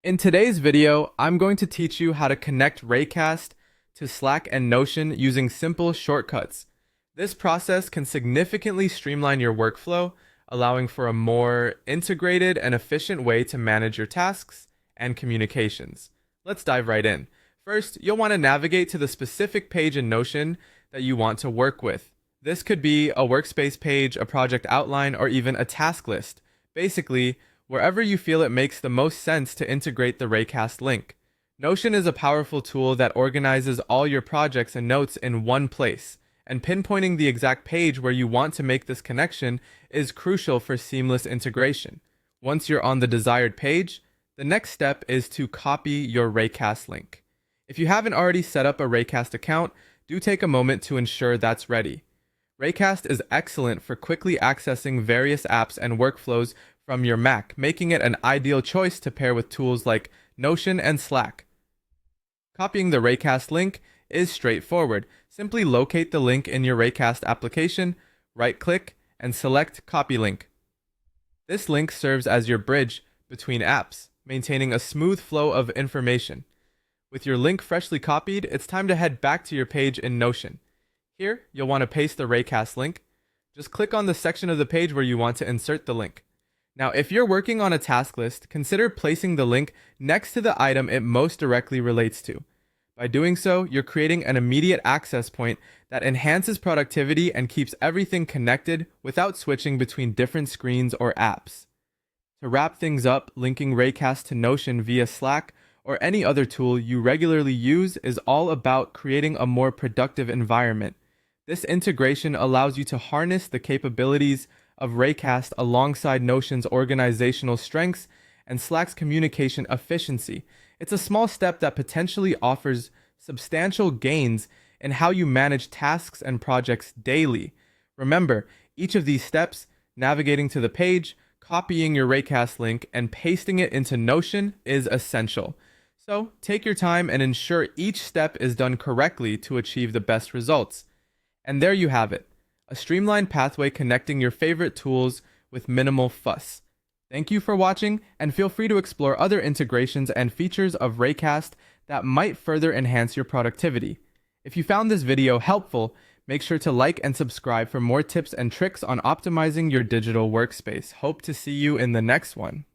In today's video, I'm going to teach you how to connect Raycast to Slack and Notion using simple shortcuts. This process can significantly streamline your workflow, allowing for a more integrated and efficient way to manage your tasks and communications. Let's dive right in. First, you'll want to navigate to the specific page in Notion that you want to work with. This could be a workspace page, a project outline, or even a task list. Basically, wherever you feel it makes the most sense to integrate the Raycast link. Notion is a powerful tool that organizes all your projects and notes in one place, and pinpointing the exact page where you want to make this connection is crucial for seamless integration. Once you're on the desired page, the next step is to copy your Raycast link. If you haven't already set up a Raycast account, do take a moment to ensure that's ready. Raycast is excellent for quickly accessing various apps and workflows from your Mac, making it an ideal choice to pair with tools like Notion and Slack. Copying the Raycast link is straightforward. Simply locate the link in your Raycast application, right-click, and select Copy Link. This link serves as your bridge between apps, maintaining a smooth flow of information. With your link freshly copied, it's time to head back to your page in Notion. Here, you'll want to paste the Raycast link. Just click on the section of the page where you want to insert the link. Now, if you're working on a task list, consider placing the link next to the item it most directly relates to. By doing so, you're creating an immediate access point that enhances productivity and keeps everything connected without switching between different screens or apps. To wrap things up, linking Raycast to Notion via Slack or any other tool you regularly use is all about creating a more productive environment. This integration allows you to harness the capabilities of Raycast alongside Notion's organizational strengths and Slack's communication efficiency. It's a small step that potentially offers substantial gains in how you manage tasks and projects daily. Remember, each of these steps, navigating to the page, copying your Raycast link, and pasting it into Notion, is essential. So, take your time and ensure each step is done correctly to achieve the best results. And there you have it. A streamlined pathway connecting your favorite tools with minimal fuss. Thank you for watching, and feel free to explore other integrations and features of Raycast that might further enhance your productivity. If you found this video helpful, make sure to like and subscribe for more tips and tricks on optimizing your digital workspace. Hope to see you in the next one.